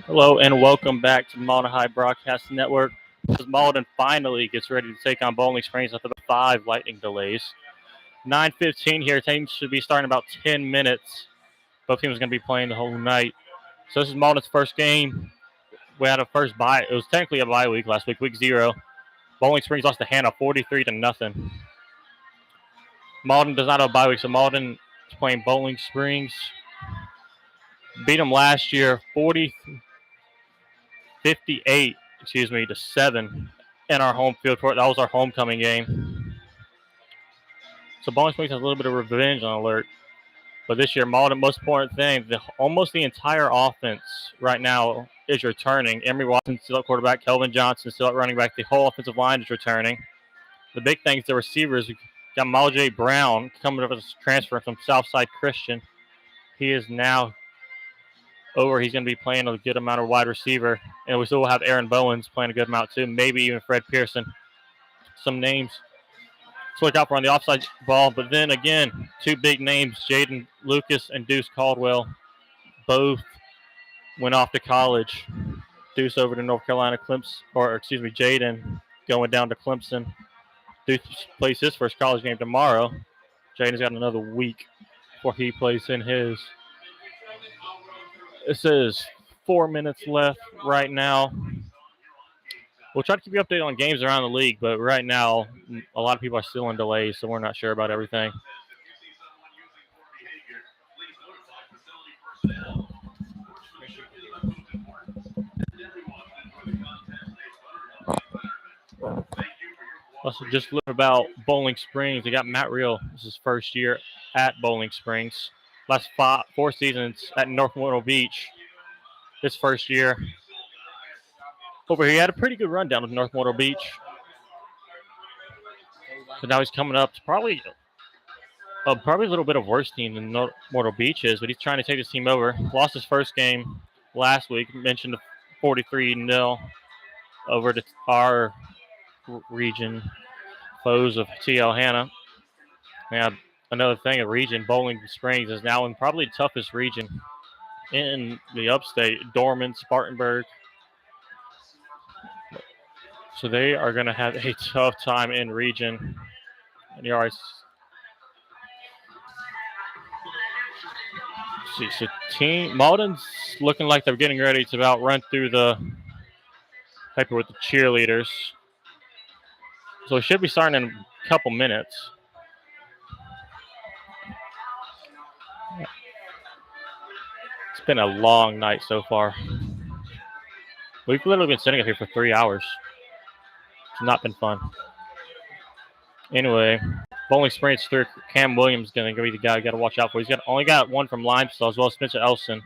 Hello and welcome back to Mauldin High Broadcast Network. As Mauldin finally gets ready to take on Bowling Springs after the 5 lightning delays. 9:15 here. Teams should be starting in about 10 minutes. Both teams are going to be playing the whole night. So this is Mauldin's first game. We had a first bye. It was technically a bye week last week, week 0. Bowling Springs lost to Hannah 43-0. Mauldin does not have a bye week, so Mauldin is playing Bowling Springs. Beat them last year 58 to 7 in our home field court. That was our homecoming game. So Bowling Springs has a little bit of revenge on alert. But this year, Mauldin, most important thing, almost the entire offense right now is returning. Emery Watson still at quarterback. Kelvin Johnson still at running back. The whole offensive line is returning. The big thing is the receivers. We got Mauldin Brown coming up as a transfer from Southside Christian. He is now over. He's going to be playing a good amount of wide receiver. And we still have Aaron Bowens playing a good amount too. Maybe even Fred Pearson. Some names to look out for on the offside ball. But then again, two big names, Jaden Lucas and Deuce Caldwell, both went off to college. Deuce over to North Carolina, Jaden going down to Clemson. Deuce plays his first college game tomorrow. Jaden's got another week before he plays in his. It says 4 minutes left right now. We'll try to keep you updated on games around the league, but right now, a lot of people are still in delays, so we're not sure about everything. Also, just look about Bowling Springs. They got Matt Reel. This is his first year at Bowling Springs. Last 4 seasons at North Myrtle Beach. His first year over here, he had a pretty good run down with North Myrtle Beach. So now he's coming up to probably a little bit of worse team than North Myrtle Beach is, but he's trying to take his team over. Lost his first game last week. Mentioned the 43-0 over to our region foes of TL Hannah. Now, another thing, a region, Bowling Springs is now in probably the toughest region in the upstate, Dorman, Spartanburg. So they are going to have a tough time in region. And you already see. So Mauldin's looking like they're getting ready to about run through the paper with the cheerleaders. So it should be starting in a couple minutes. It's been a long night so far. We've literally been sitting up here for 3 hours. It's not been fun. Anyway, Bowling Springs through Cam Williams is going to be the guy you got to watch out for. He's only got one from Limestone as well as Spencer Elson.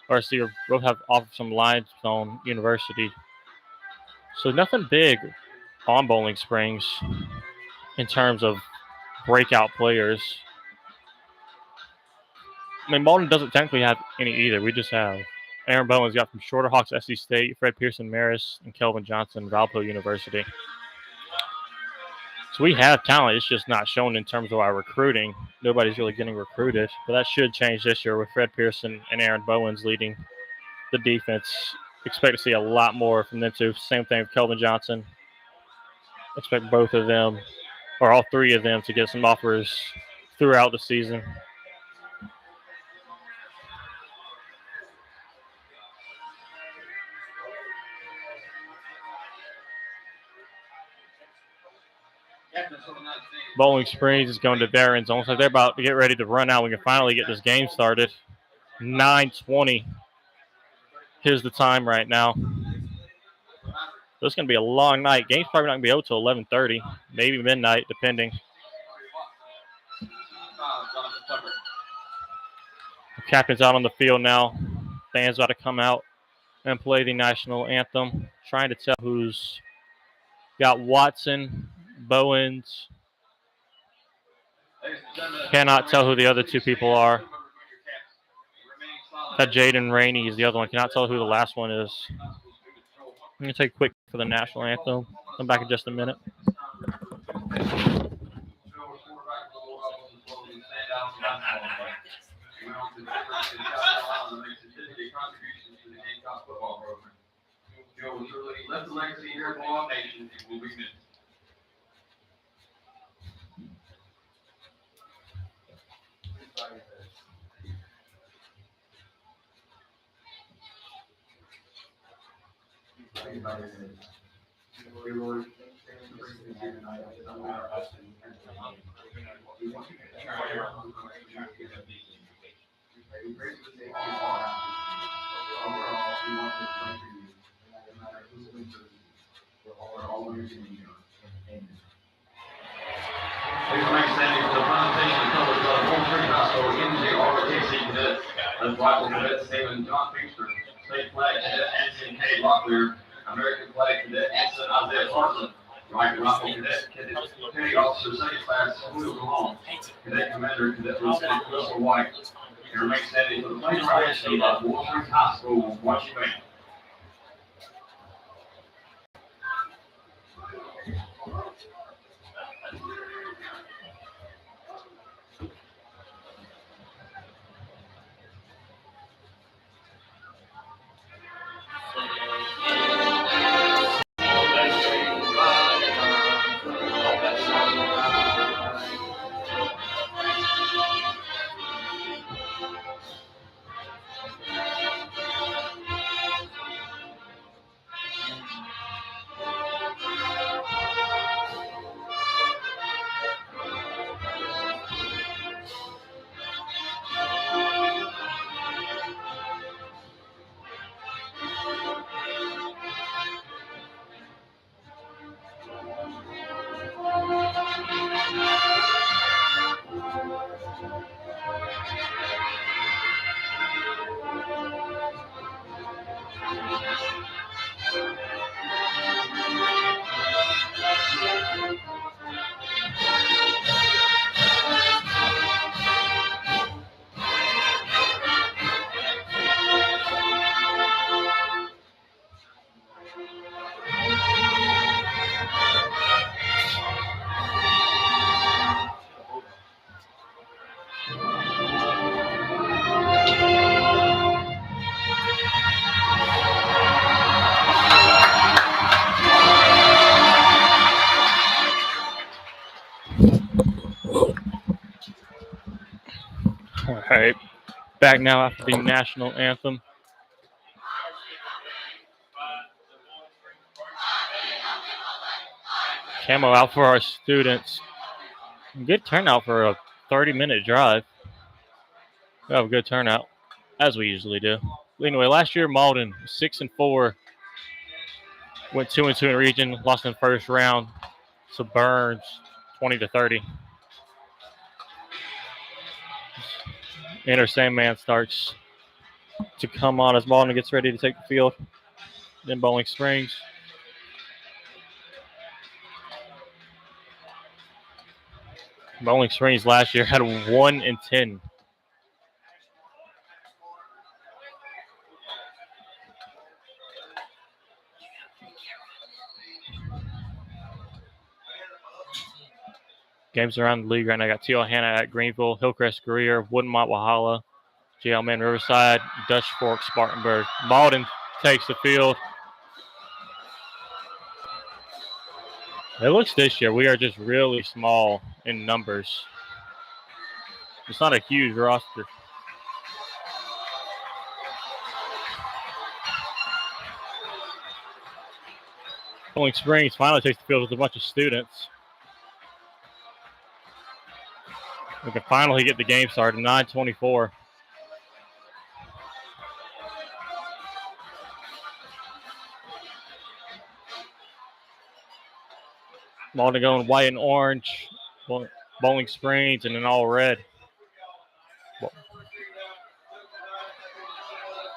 Our receiver both have offered from Limestone University. So nothing big on Bowling Springs in terms of breakout players. I mean, Mauldin doesn't technically have any either. We just have Aaron Bowens got from Shorter Hawks, SC State, Fred Pearson, Marist, and Kelvin Johnson, Valpo University. So we have talent. It's just not shown in terms of our recruiting. Nobody's really getting recruited. But that should change this year with Fred Pearson and Aaron Bowens leading the defense. Expect to see a lot more from them too. Same thing with Kelvin Johnson. Expect both of them, or all three of them, to get some offers throughout the season. Bowling Springs is going to their end zone. So they're about to get ready to run out. We can finally get this game started. 9:20 is the time right now. So it's going to be a long night. Game's probably not going to be over till 11:30, maybe midnight, depending. The captain's out on the field now. Fans about to come out and play the national anthem. Trying to tell who's got Watson, Bowens. Cannot tell who the other two people are. Got Jaden Rainey is the other one. Cannot tell who the last one is. I'm going to take a quick for the national anthem. Come back in just a minute. He went on to different in South Carolina and made significant contributions to the Gamecock football program. Joe was truly left a legacy here in Mauldin Nation and will be missed. Please remain standing for the presentation of colors of Mauldin High School NJROTC cadet, led rifle cadet Stephen John Pinkston, state flag cadet Anson K. Locklear, American flag cadet Anson Isaiah Carson, right rifle cadet Petty Officer second class Will Malone, cadet commander cadet Lieutenant Russell White, and remain standing for the playing right team of Mauldin High School marching band. All right, back now after the national anthem. Camo out for our students. Good turnout for a 30-minute drive. We have a good turnout, as we usually do. Anyway, last year Mauldin 6-4, went 2-2 in region, lost in the first round to Burns, 20-30. Enter Sandman starts to come on as Mauldin gets ready to take the field. Then Bowling Springs. Bowling Springs last year had a 1-10. Games around the league right now. Got T.L. Hanna at Greenville, Hillcrest Greer, Woodmont Wahala, J.L. Man Riverside, Dutch Fork, Spartanburg. Mauldin takes the field. It looks this year we are just really small in numbers. It's not a huge roster. Bowling Springs finally takes the field with a bunch of students. We can finally get the game started, 9:24. Mauldin going white and orange. Bowling Springs and then all red.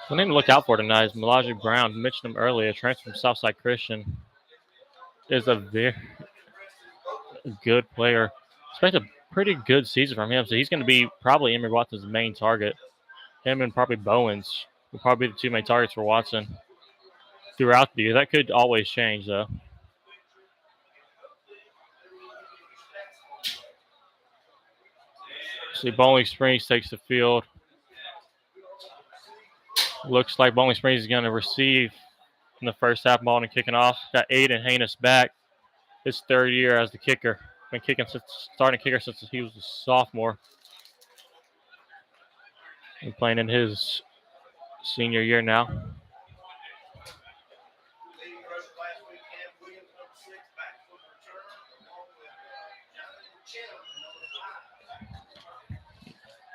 The name to look out for tonight is Melodry Brown. Mentioned him earlier, transfer from Southside Christian. Is a very good player. Expect a pretty good season from him. So he's going to be probably Emory Watson's main target. Him and probably Bowens will probably be the two main targets for Watson throughout the year. That could always change, though. See, Bowling Springs takes the field. Looks like Bowling Springs is going to receive in the first half. Mauldin kicking off. Got Aiden Haynes back. His third year as the kicker. Been starting kicker since he was a sophomore. And playing in his senior year now.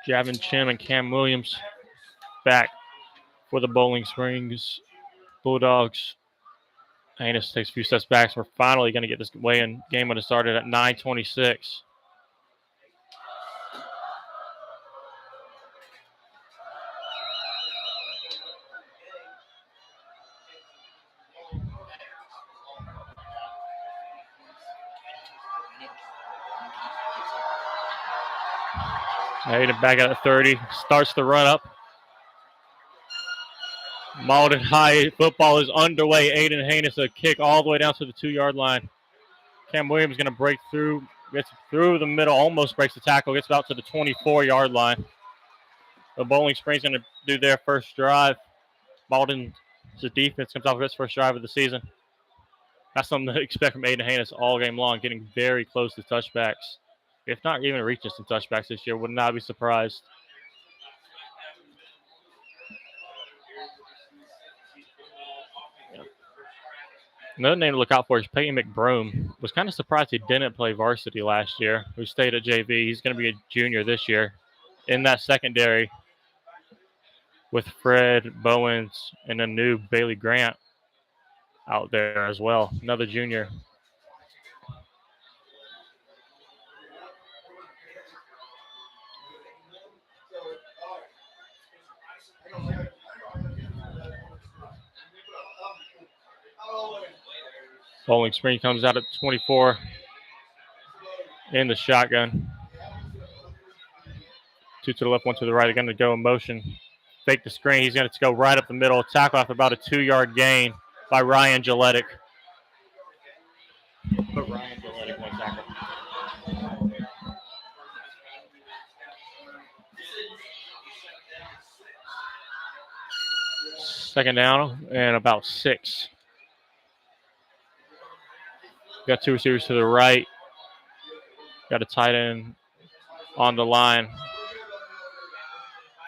Javin Chim and Cam Williams back for the Bowling Springs Bulldogs. Haynes takes a few steps back, so we're finally going to get this weigh-in game when it started at 9:26. Hayden back at 30, starts the run up. Mauldin High football is underway. Aiden Haynes a kick all the way down to the 2-yard line. Cam Williams going to break through, gets through the middle, almost breaks the tackle, gets out to the 24-yard line. The Bowling Springs going to do their first drive. Mauldin's defense comes off of its first drive of the season. That's something to expect from Aiden Haynes all game long, getting very close to touchbacks. If not even reaching some touchbacks this year, would not be surprised. Another name to look out for is Peyton McBroom. Was kind of surprised he didn't play varsity last year. He stayed at JV. He's going to be a junior this year. In that secondary with Fred Bowens and a new Bailey Grant out there as well. Another junior. Bowling Springs comes out at 24 in the shotgun. 2 to the left, 1 to the right. They're going to go in motion. Fake the screen. He's going to go right up the middle. Tackle off about a 2-yard gain by Ryan Gilletic. But Ryan Gilletic won tackle. Second down and about 6. Got 2 receivers to the right. Got a tight end on the line.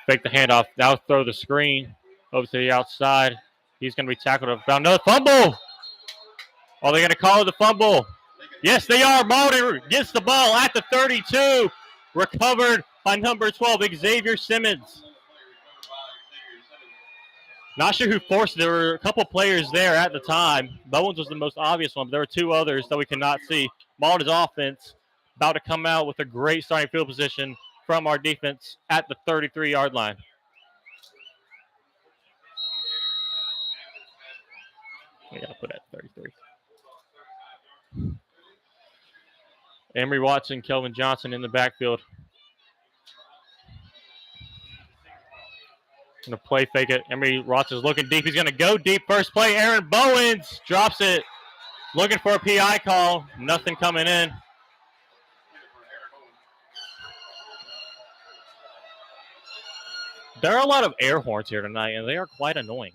Fake the handoff. Now throw the screen over to the outside. He's going to be tackled. About another fumble. Are they going to call it the fumble? Yes, they are. Mauldin gets the ball at the 32. Recovered by number 12, Xavier Simmons. Not sure who forced it. There were a couple players there at the time. Bowens was the most obvious one, but there were 2 others that we could not see. Mauldin's offense about to come out with a great starting field position from our defense at the 33-yard line. We got to put it at 33. Emery Watson, Kelvin Johnson in the backfield. Going to play fake it. Emery Watson's looking deep. He's going to go deep. First play, Aaron Bowens drops it. Looking for a PI call. Nothing coming in. There are a lot of air horns here tonight, and they are quite annoying.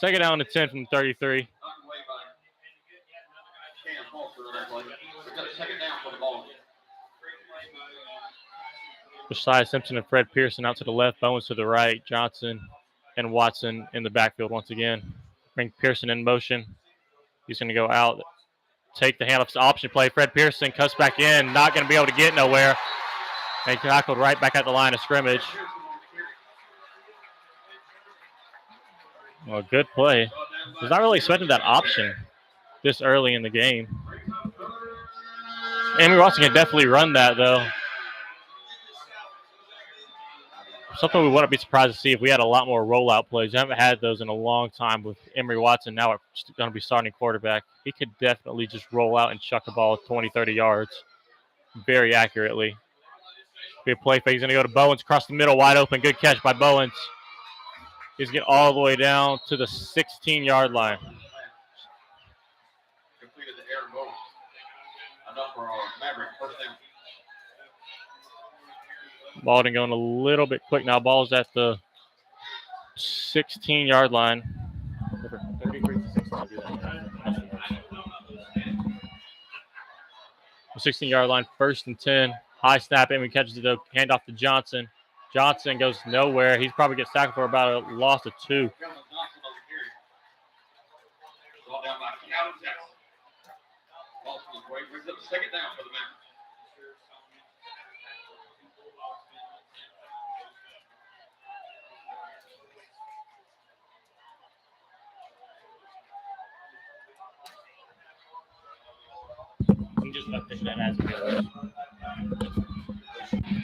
Second down to 10 from 33. Josiah Simpson and Fred Pearson out to the left, Bowens to the right, Johnson and Watson in the backfield once again. Bring Pearson in motion. He's going to go out, take the handoff option play. Fred Pearson cuts back in, not going to be able to get nowhere. And tackled right back at the line of scrimmage. Well, good play. Was not really expecting that option this early in the game. Emery Watson can definitely run that, though. Something we wouldn't be surprised to see if we had a lot more rollout plays. We haven't had those in a long time with Emery Watson. Now it's going to be starting quarterback. He could definitely just roll out and chuck the ball 20, 30 yards very accurately. Be a play fake. He's going to go to Bowens across the middle, wide open. Good catch by Bowens. He's getting all the way down to the 16-yard line. Enough for our Maverick. First down. Mauldin going a little bit quick now. Ball's at the 16-yard line. 16-yard line, 1st and 10. High snap, and we catches it, hand off to Johnson. Johnson goes nowhere. He probably gets tackled for about a loss of 2. Ball down by Calvin Jackson. Ball from the way, brings up 2nd down for the Mavericks. Just update that as it goes.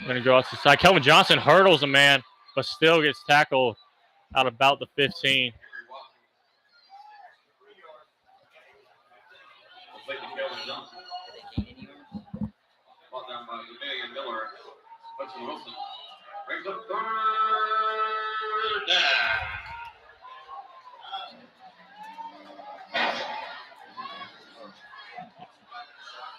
Going to go out to the side. Kelvin Johnson hurdles a man, but still gets tackled out about the 15. Kelvin Johnson. Ball down by Jamaican Miller. Hudson Wilson. Brings up 3rd down.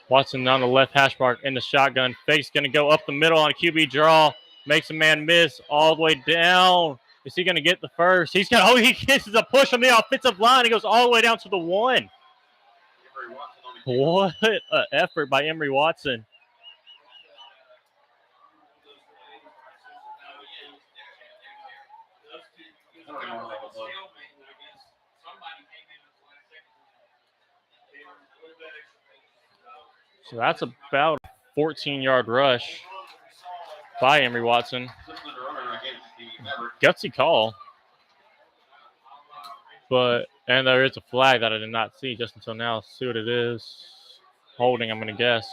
Watson on the left hash mark in the shotgun. Fake's going to go up the middle on a QB draw. Makes a man miss all the way down. Is he going to get the first? He kisses a push on the offensive line. He goes all the way down to the 1. What an effort by Emory Watson. So that's about a 14-yard rush by Emory Watson. Gutsy call. And there is a flag that I did not see just until now. Let's see what it is. Holding, I'm going to guess.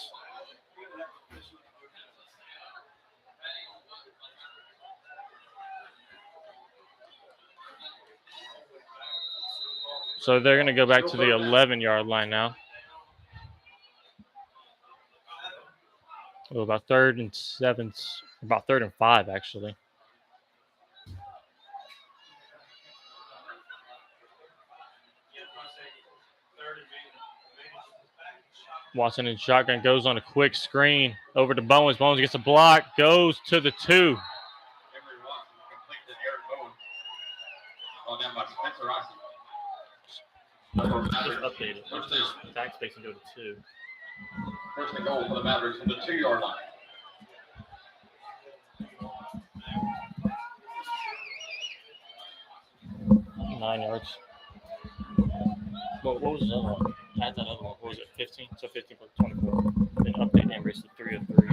So they're going to go back to the 11-yard line now. Oh, about 3rd and 7, about 3rd and 5, actually. Watson in shotgun goes on a quick screen over to Bowens. Bowens gets a block, goes to the 2. Emory Watson completes it. Eric Bowens. Ball down by Spencer Rossi. Just update it. First down. Attack space and go to 2. 1st and goal for the Mavericks from the 2-yard line. Nine yards. What was the other one? Add that other one. What was it? 15? So 15 for 24. Then update Emory to 3 of 3.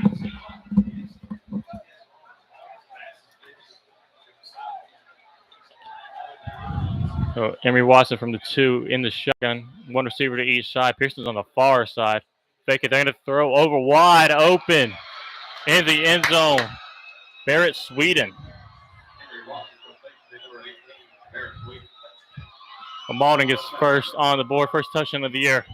So Emory Watson from the 2 in the shotgun. 1 receiver to each side. Pearson's on the far side. Fake it. They're going to throw over wide open in the end zone. Barrett Sweden. Mauldin gets first on the board. First touchdown of the year.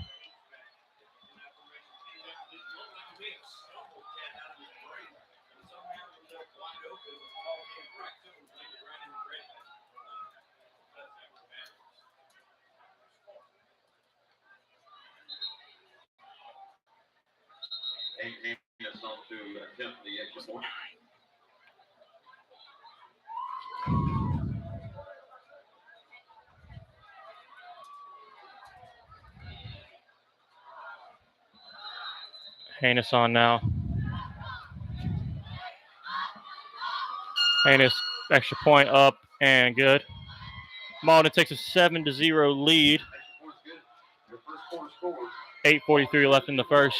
Haynes on now. Haynes, extra point up and good. Mauldin takes a 7-0 lead. 8:43 left in the first.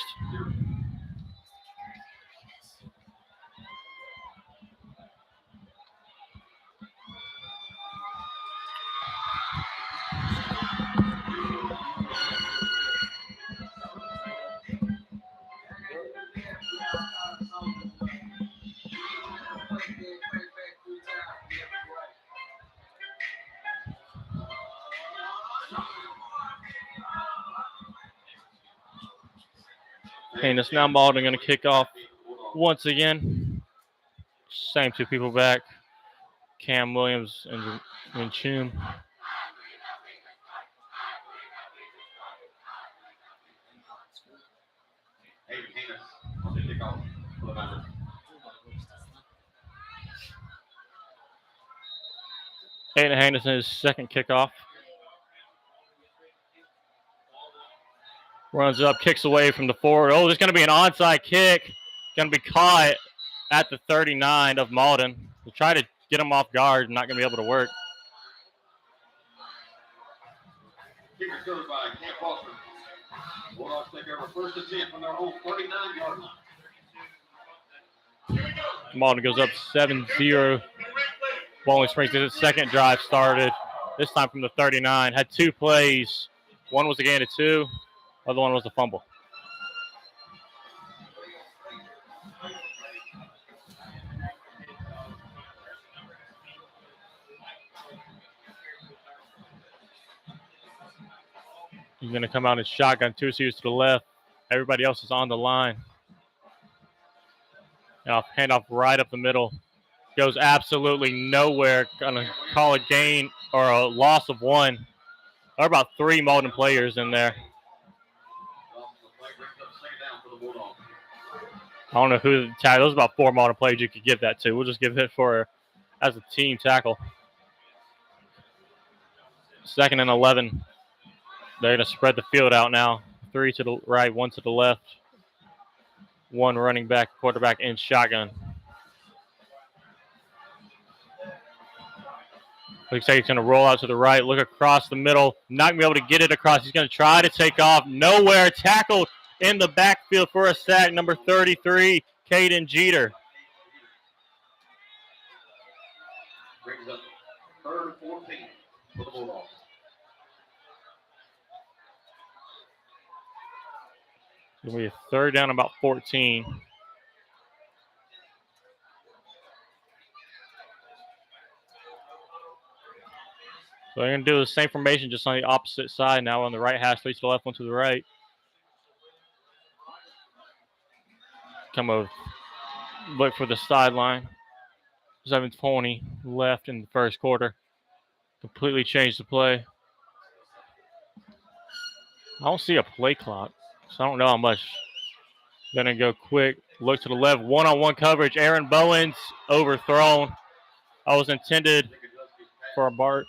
And it's now Mauldin going to kick off once again. Same 2 people back. Cam Williams and Chum. the member. Aiden Henderson's second kickoff. Runs up, kicks away from the forward. Oh, there's going to be an onside kick. Going to be caught at the 39 of Mauldin. We'll try to get him off guard. Not going to be able to work. Kick recovered by Camp Foster. Bulldogs take over first and 10 from their own 39-yard line. Mauldin goes up 7-0. Bowling Springs did its second drive started. This time from the 39. Had 2 plays. One was a gain of 2. Other one was a fumble. He's going to come out in shotgun, 2 receivers to the left. Everybody else is on the line. Now handoff right up the middle. Goes absolutely nowhere. Going to call a gain or a loss of 1. There are about 3 Mauldin players in there. I don't know who the tackle. Those are about 4 Mauldin players you could give that to. We'll just give it for as a team tackle. 2nd and 11. They're going to spread the field out now. 3 to the right, 1 to the left. 1 running back, quarterback in shotgun. Looks like he's going to roll out to the right, look across the middle. Not going to be able to get it across. He's going to try to take off. Nowhere. Tackled in the backfield for a sack. Number 33, Caden Jeter. Brings up 3rd and 14 for the Bulldogs. It'll be a 3rd down, about 14. So they're going to do the same formation just on the opposite side now. On the right hash, 3 to the left, 1 to the right. Come over. Look for the sideline. 7:20 left in the first quarter. Completely changed the play. I don't see a play clock, so I don't know how much. Gonna go quick. Look to the left. One-on-one coverage. Aaron Bowens overthrown. I was intended for a Bart.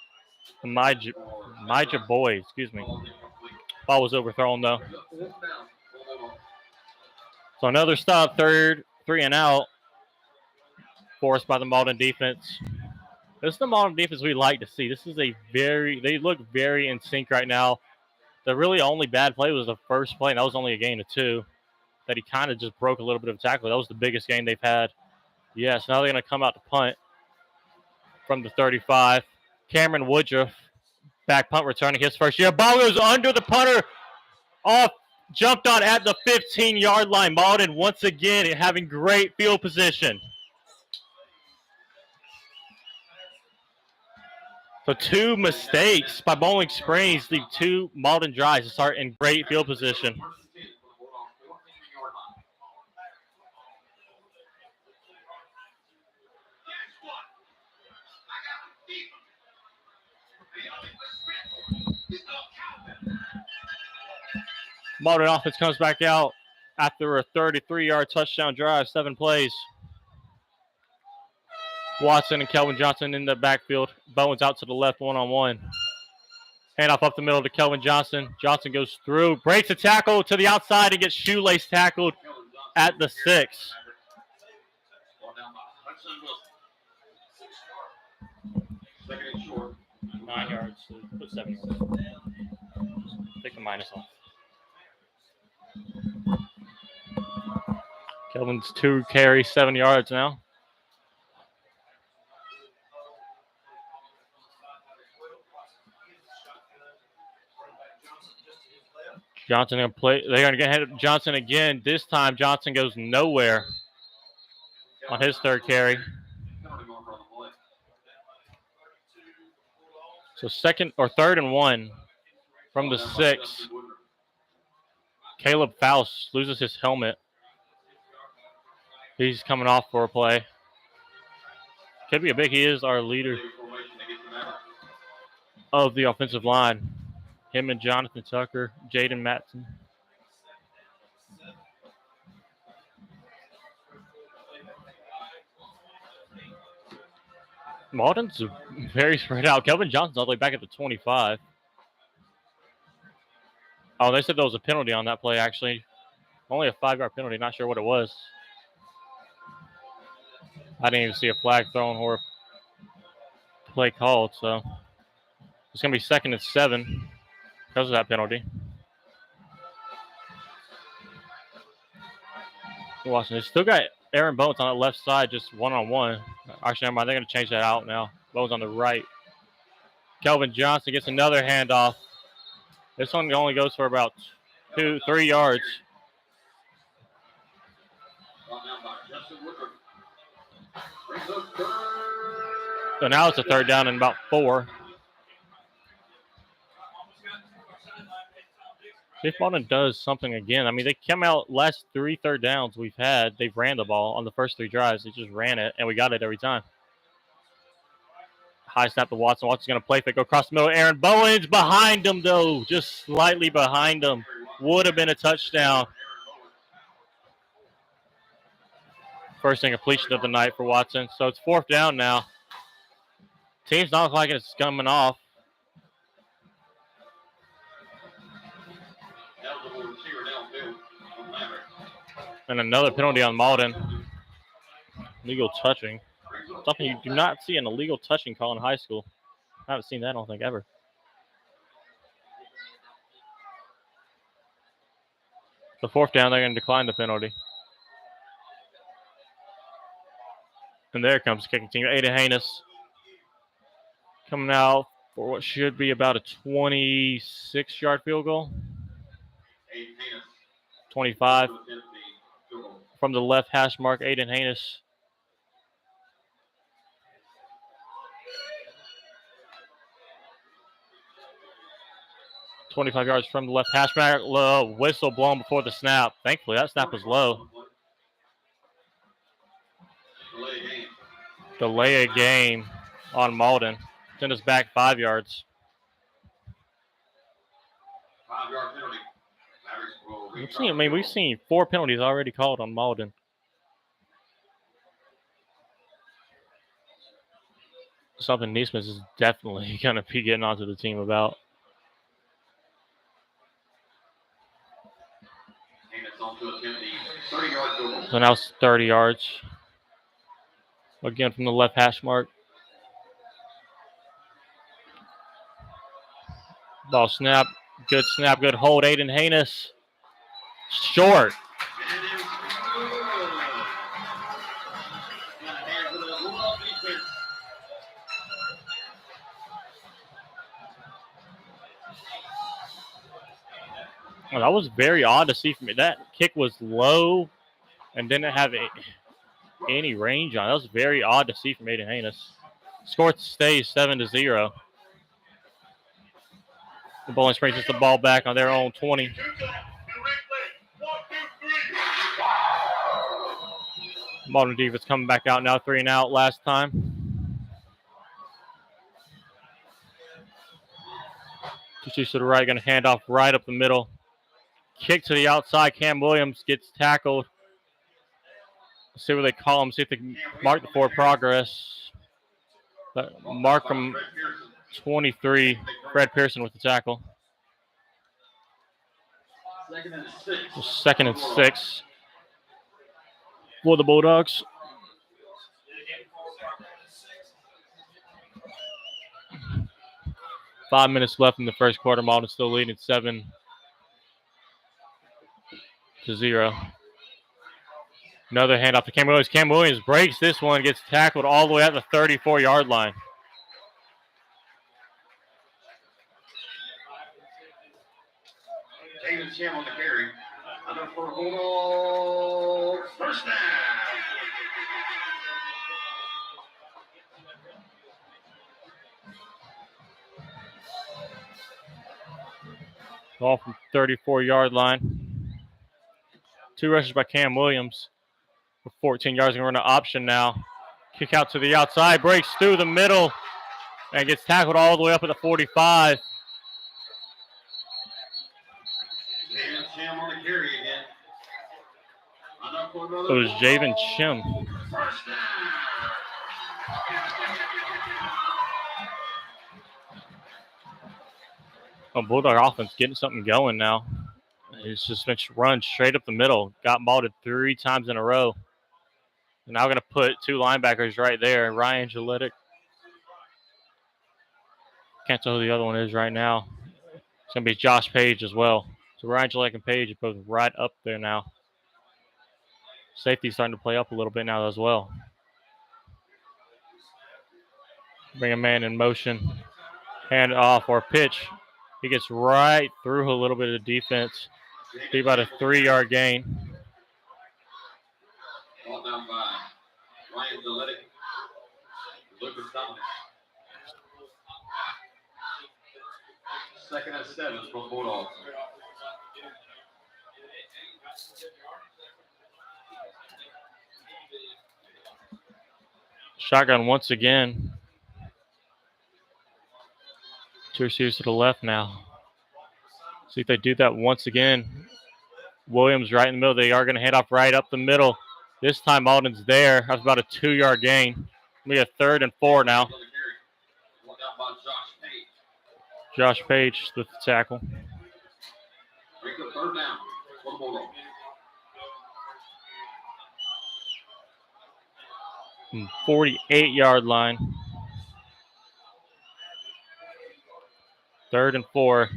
Majah Boy, excuse me. Ball was overthrown though. So another stop, 3rd, 3 and out. Forced by the Mauldin defense. This is the Mauldin defense we like to see. This is they look very in sync right now. The really only bad play was the first play, and that was only a gain of 2. That he kind of just broke a little bit of tackle. That was the biggest gain they've had. Yes, now they're going to come out to punt from the 35. Cameron Woodruff, back punt returning his first year. Ball goes under the punter, off, jumped on at the 15-yard line. Mauldin once again having great field position. So 2 mistakes by Bowling Springs leave 2 Mauldin drives to start in great field position. Mauldin offense comes back out after a 33-yard touchdown drive, 7 plays. Watson and Kelvin Johnson in the backfield. Bowen's out to the left, one-on-one. Handoff up the middle to Kelvin Johnson. Johnson goes through, breaks a tackle to the outside and gets shoelace tackled at the 6. Second and short. 9 yards, so put 7 yards. Take the minus off. Kelvin's 2 carries, 7 yards now. Johnson gonna play. They're gonna get ahead of Johnson again. This time Johnson goes nowhere on his 3rd carry. So 3rd and 1 from the 6. Caleb Faust loses his helmet. He's coming off for a play. Could be a big. He is our leader of the offensive line. Him and Jonathan Tucker, Jaden Matson. Mauldin's very spread out. Kelvin Johnson's all the way back at the 25. Oh, they said there was a penalty on that play, actually. Only a 5-yard penalty. Not sure what it was. I didn't even see a flag thrown or a play called, so it's going to be 2nd and 7 because of that penalty. Watching, they still got Aaron Bones on the left side, just one-on-one. Actually, never mind. They're going to change that out now. Bones on the right. Kelvin Johnson gets another handoff. This one only goes for about 2-3 yards. So now it's a 3rd down and about 4. See if Mauldin does something again. I mean, they came out last 3 3rd downs we've had. They've ran the ball on the first 3 drives. They just ran it, and we got it every time. High snap to Watson. Watson's going to play fake, go across the middle. Aaron Bowen's behind him, though. Just slightly behind him. Would have been a touchdown. First incompletion of the night for Watson. So it's 4th down now. Team's not like it's coming off. And another penalty on Mauldin. Illegal touching. Something you do not see an illegal touching call in high school. I haven't seen that, I don't think, ever. The 4th down, they're going to decline the penalty. And there comes the kicking team. Aiden Haynes coming out for what should be about a 26-yard field goal. 25. From the left hash mark, Aiden Haynes. .25 yards from the left hash mark. Low whistle blown before the snap. Thankfully, that snap was low. Delay a game on Mauldin. Send us back 5 yards. 5-yard penalty. We've seen 4 penalties already called on Mauldin. Something Neesmith is definitely going to be getting onto the team about. So now it's 30 yards. Again from the left hash mark. Ball snap. Good snap. Good hold. Aiden Haynes. Short. Well, that was very odd to see from me. That kick was low and didn't have any range on it. That was very odd to see from Aiden Haynes. Score stays 7-0. The Bowling Springs gets the ball back on their own 20. Mauldin defense coming back out now, 3 and out last time. Two to the right, going to hand off right up the middle. Kick to the outside. Cam Williams gets tackled. Let's see what they call him. See if they can mark the forward progress. Mark from 23. Fred Pearson with the tackle. 2nd and 6 for the Bulldogs. Five minutes left in the first quarter. Mauldin still leading 7-0. Another handoff to Cam Williams. Cam Williams breaks this one, gets tackled all the way at the 34-yard line. David Cham on the carry. Another for Bulldogs. First down. Ball from 34-yard line. 2 rushes by Cam Williams for 14 yards. Going to run an option now. Kick out to the outside, breaks through the middle, and gets tackled all the way up at the 45. David Cham on the carry again. It was Javen Chim. First down. Oh, Bulldog offense getting something going now. It's just been run straight up the middle. Got Mauldin 3 times in a row. And now going to put 2 linebackers right there. Ryan Gillette. Can't tell who the other one is right now. It's going to be Josh Page as well. So Ryan Gillette and Page are both right up there now. Safety's starting to play up a little bit now as well. Bring a man in motion. Hand off or pitch. He gets right through a little bit of defense. Be about a 3-yard gain. Ball down by Ryan Gillette. Lucas Dominic. 2nd and 7 from Bulldogs. Shotgun once again. 2 receivers to the left now. See if they do that once again. Williams right in the middle. They are going to hand off right up the middle. This time Mauldin's there. That's about a 2-yard gain. We got 3rd and 4 now. Josh Page with the tackle. 3rd down for the Bulldogs. 48-yard line. 3rd and 4.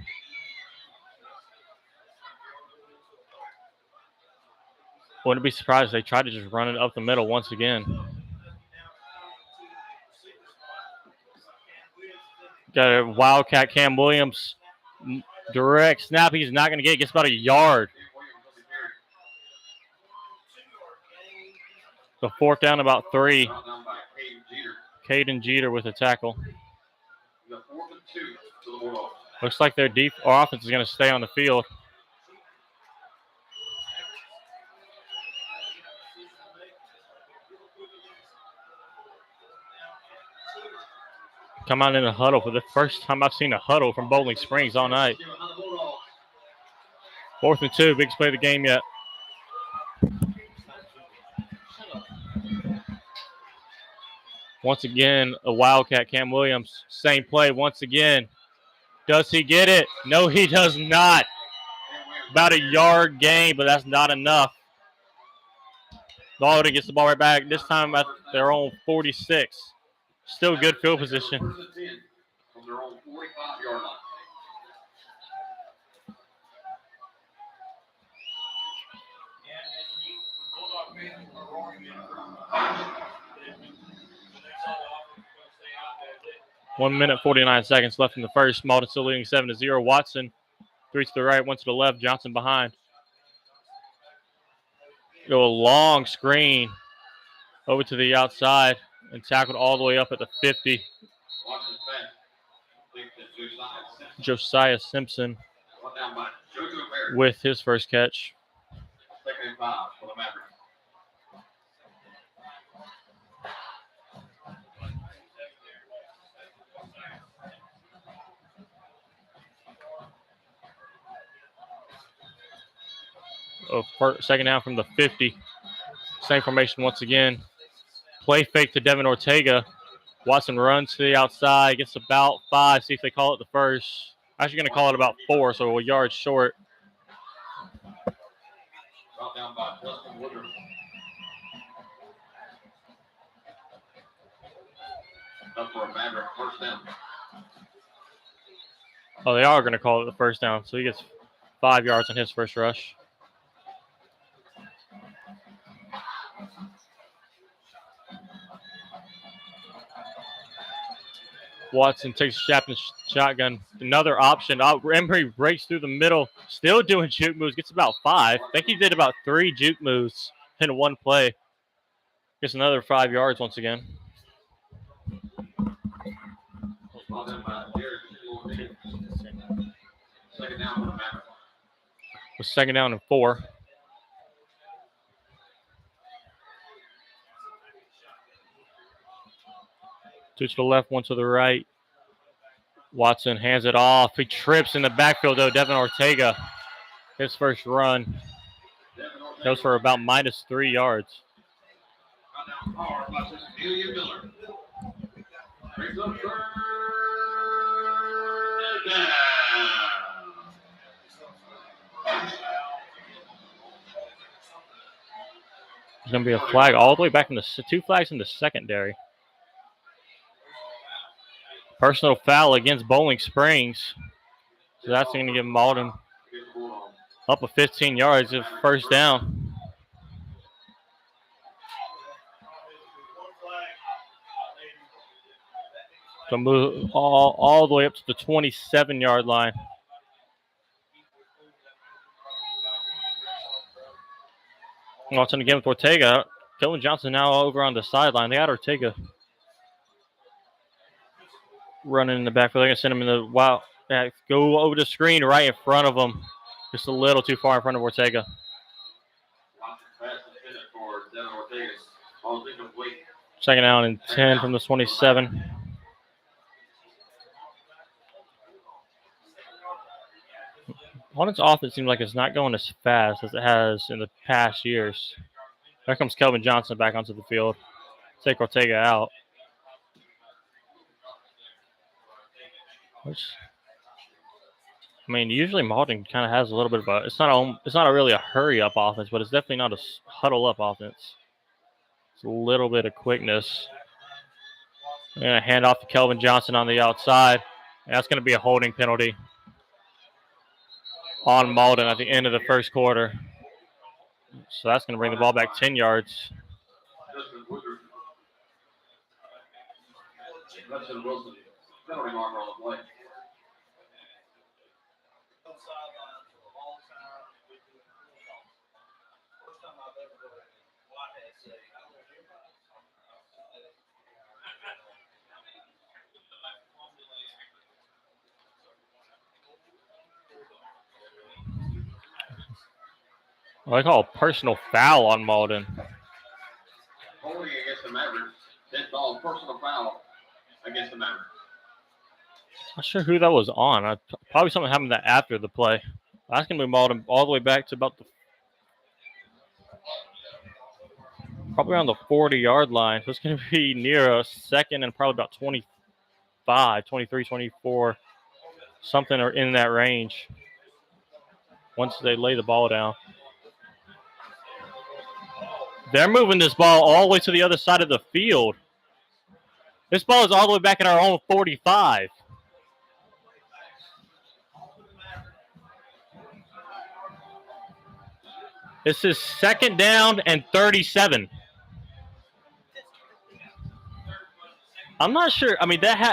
Wouldn't be surprised if they tried to just run it up the middle once again. Got a Wildcat Cam Williams. Direct snap. He's not going to get it. Gets about a yard. So 4th down, about 3. Caden Jeter with a tackle. Looks like their offense is going to stay on the field. Come out in a huddle for the first time I've seen a huddle from Bowling Springs all night. 4th and 2, biggest play of the game yet. Once again, a Wildcat, Cam Williams. Same play once again. Does he get it? No, he does not. About a yard gain, but that's not enough. Mauldin gets the ball right back. This time at their own 46. Still good field position. From their own 45-yard line. One minute, 49 seconds left in the first. Mauldin still leading 7-0. Watson, 3 to the right, 1 to the left. Johnson behind. Go a long screen over to the outside and tackled all the way up at the 50. Josiah Simpson with his first catch. 2nd and 5 for the Mavericks. Second down from the 50. Same formation once again. Play fake to Devin Ortega. Watson runs to the outside, gets about 5. See if they call it the first. Actually going to call it about 4, so a yard short. Brought down by Justin Woodruff. Up for a Maverick 1st down. Oh, they are going to call it the first down, so he gets 5 yards on his first rush. Watson takes Chapman's shotgun. Another option. Emery breaks through the middle. Still doing juke moves. Gets about 5. I think he did about 3 juke moves in one play. Gets another 5 yards once again. Second down for the Mavericks. With 2nd down and 4. Two to the left, 1 to the right. Watson hands it off. He trips in the backfield, though. Devin Ortega, his first run, goes for about -3 yards. down hard by Cecilia Miller. Brings up third down. There's going to be a flag all the way back in the 2 flags in the secondary. Personal foul against Bowling Springs. So that's going to give Mauldin up a 15 yards of first down. So move all the way up to the 27-yard line. Watching again with Ortega. Kelvin Johnson now over on the sideline. They got Ortega running in the backfield. They're going to send him in the wild. Go over the screen right in front of him. Just a little too far in front of Ortega. Second down and 10 from the 27. Mauldin's offense seems like it's not going as fast as it has in the past years. There comes Kelvin Johnson back onto the field. Take Ortega out. Usually Mauldin kind of has a little bit of a. It's not really a hurry up offense, but it's definitely not a huddle up offense. It's a little bit of quickness. They're going to hand off to Kelvin Johnson on the outside. And that's going to be a holding penalty on Mauldin at the end of the first quarter. So that's going to bring the ball back 10 yards. Wilson, penalty marker on the play. I call a personal foul on Mauldin. Holding against the Mavericks. Dead ball, personal foul against the Mavericks. Not sure who that was on. Probably something happened after the play. That's going to move Mauldin all the way back to about probably around the 40-yard line. So it's going to be near a second and probably about 25, 23, 24, something or in that range once they lay the ball down. They're moving this ball all the way to the other side of the field. This ball is all the way back at our own 45. This is second down and 37. I'm not sure. I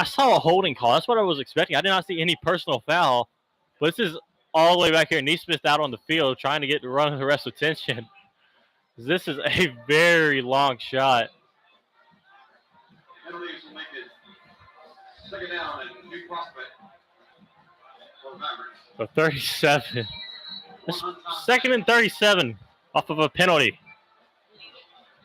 saw a holding call. That's what I was expecting. I did not see any personal foul. But this is all the way back here. Neesmith out on the field trying to get the run of the rest of attention. This is a very long shot. Second down and new prospect for the Mavericks. So 37. Second and 37 off of a penalty.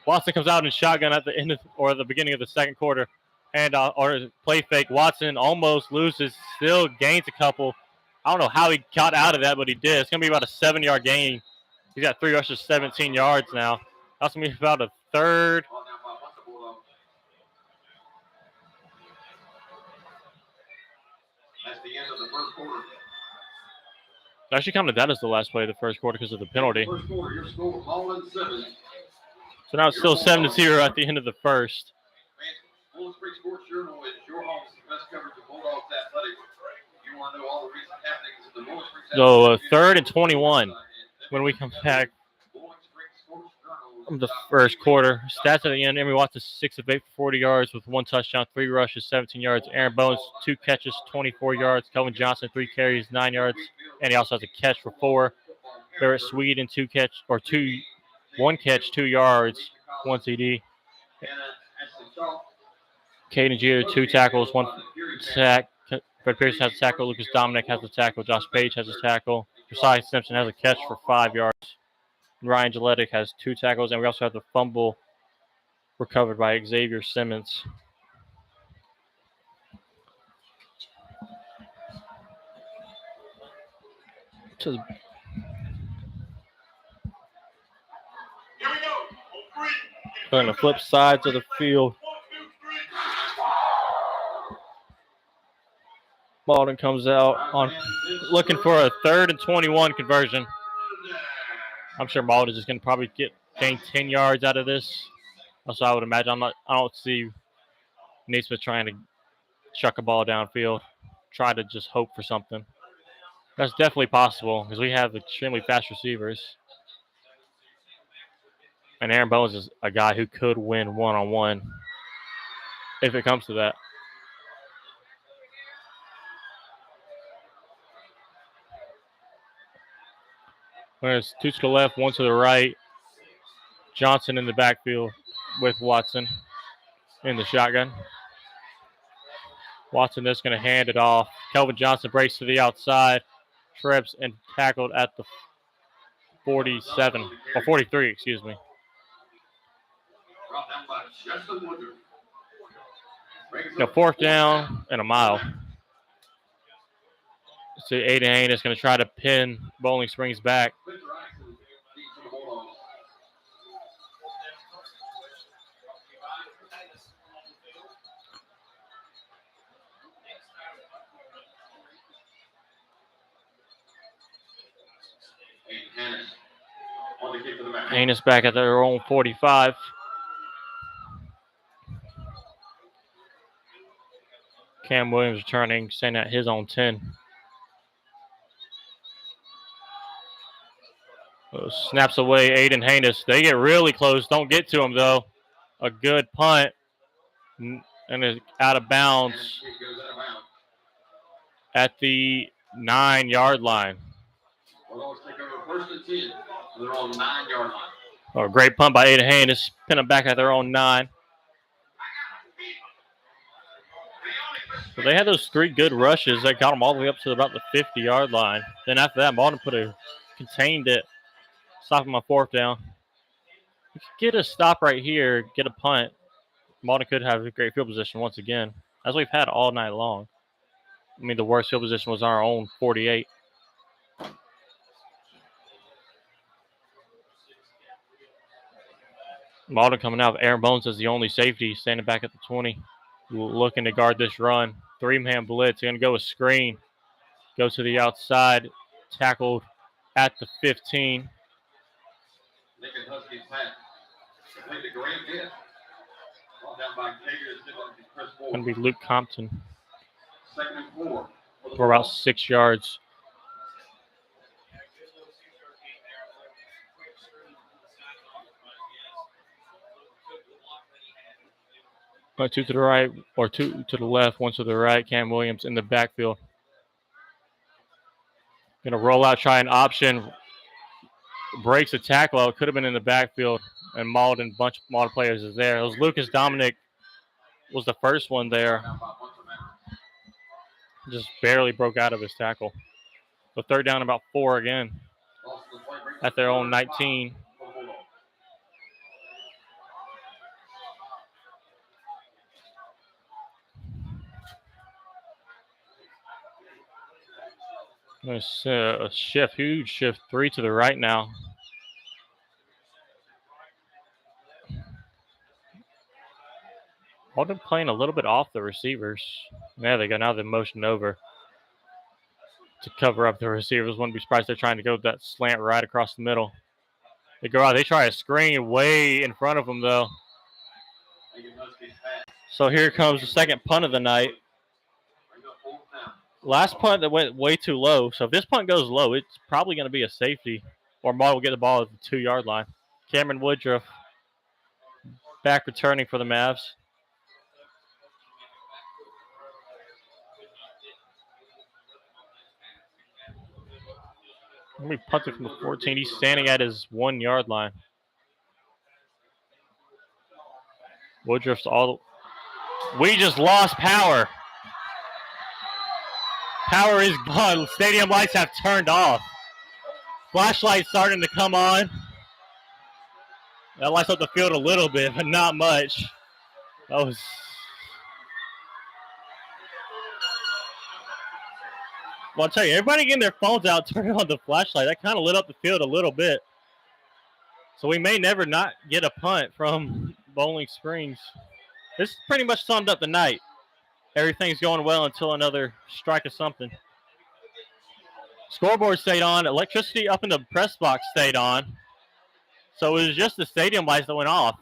Watson comes out in shotgun at the end or the beginning of the second quarter. And or play fake. Watson almost loses, still gains a couple. I don't know how he got out of that, but he did. It's going to be about a 7-yard gain. He's got 3 rushes, 17 yards now. That's going to be about a third. That's the end of the first quarter. Actually counted that as the last play of the first quarter because of the penalty. First quarter, your score, Mauldin 7. So now it's still 7-0 at the end of the first. Mauldin Springs Sports Journal is your home for the best coverage of Bulldogs athletics. You want to know all the recent happenings in the Mauldin Springs. So third and 21 when we come back from the first quarter. Stats at the end: Emory Watson 6 of 8 for 40 yards with 1 touchdown, 3 rushes, 17 yards. Aaron Bones 2 catches, 24 yards. Kelvin Johnson 3 carries, 9 yards, and he also has a catch for 4. Barrett Sweden 1 catch, 2 yards, 1 TD. Caden Jeter 2 tackles, 1 sack. Fred Pearson has a tackle. Lucas Dominic has a tackle. Josh Page has a tackle. Josiah Simpson has a catch for 5 yards. Ryan Gilletic has 2 tackles, and we also have the fumble recovered by Xavier Simmons. On the flip sides of the field. Mauldin comes out on looking for a 3rd and 21 conversion. I'm sure Mauldin is just going to probably gain 10 yards out of this. Also, I would imagine I don't see Naismith trying to chuck a ball downfield. Try to just hope for something. That's definitely possible because we have extremely fast receivers. And Aaron Bones is a guy who could win one-on-one if it comes to that. There's 2 to the left, 1 to the right. Johnson in the backfield with Watson in the shotgun. Watson is going to hand it off. Kelvin Johnson breaks to the outside, trips and tackled at the 47 or 43, excuse me. Now 4th down and a mile. So Aiden Hain is going to try to pin Bowling Springs back. Hain is back at their own 45. Cam Williams returning, staying at his own 10. Snaps away Aiden Haynes. They get really close. Don't get to him, though. A good punt. And it's out of bounds at the 9-yard line. Oh, great punt by Aiden Haynes. Pin them back at their own 9. So they had those 3 good rushes that got them all the way up to about the 50-yard line. Then after that, Mauldin contained it, stopped him on 4th down. If you get a stop right here, get a punt, Mauldin could have a great field position once again, as we've had all night long. I mean, the worst field position was our own 48. Mauldin coming out. Aaron Bones as the only safety, standing back at the 20, looking to guard this run. 3-man blitz. Going to go with screen. Goes to the outside. Tackled at the 15. Going to be Luke Compton. For about 6 yards. Two to the right, or 2 to the left, 1 to the right. Cam Williams in the backfield. Going to roll out, try an option. Breaks a tackle. It could have been in the backfield. And Mauldin, bunch of Mauldin players is there. It was Lucas Dominic was the first one there. Just barely broke out of his tackle. So 3rd down, about 4 again. At their own 19. There's a shift, huge shift, 3 to the right now. Mauldin playing a little bit off the receivers. There they go. Now they're motioned over to cover up the receivers. Wouldn't be surprised they're trying to go with that slant right across the middle. They go out. They try a screen way in front of them, though. So here comes the second punt of the night. Last punt that went way too low. So if this punt goes low, it's probably going to be a safety. Or Mauldin will get the ball at the 2-yard line. Cameron Woodruff back returning for the Mavs. Let me punt it from the 14. He's standing at his 1-yard line. Woodruff's all. We just lost power. Power is gone. Stadium lights have turned off. Flashlights starting to come on. That lights up the field a little bit, but not much. That was. Well, I'll tell you, everybody getting their phones out, turning on the flashlight. That kind of lit up the field a little bit. So we may never not get a punt from Bowling Springs. This pretty much summed up the night. Everything's going well until another strike of something. Scoreboard stayed on. Electricity up in the press box stayed on. So it was just the stadium lights that went off.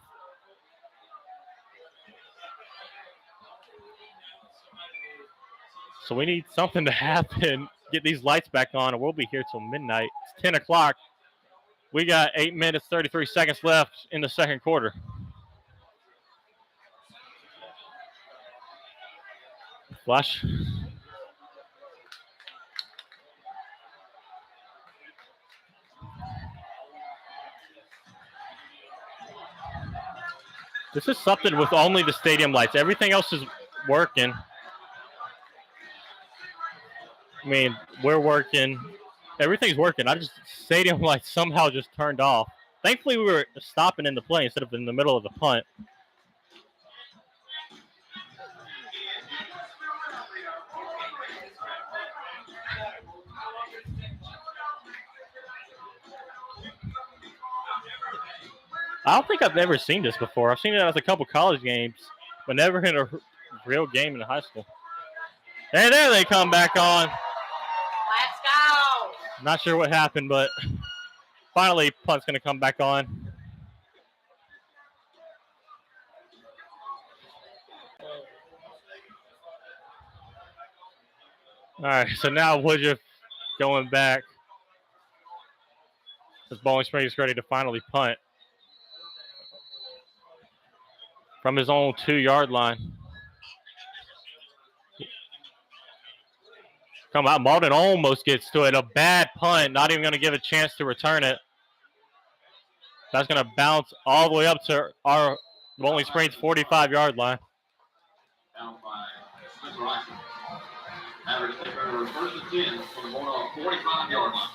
So we need something to happen. Get these lights back on, and we'll be here till midnight. It's 10 o'clock. We got 8 minutes, 33 seconds left in the second quarter. Flush. This is something with only the stadium lights. Everything else is working. I mean, we're working. Everything's working. Stadium lights somehow just turned off. Thankfully, we were stopping in the play instead of in the middle of the punt. I don't think I've ever seen this before. I've seen it at a couple college games, but never in a real game in high school. And there they come back on. Let's go. Not sure what happened, but finally punt's going to come back on. All right, so now Woodruff going back. As Bowling Springs is ready to finally punt from his own 2-yard line. Come out. Mauldin almost gets to it. A bad punt. Not even going to give a chance to return it. That's going to bounce all the way up to our Bowling Springs 45-yard line. Down by Mr. Ryson. Average take over first and 10 from the 45-yard line.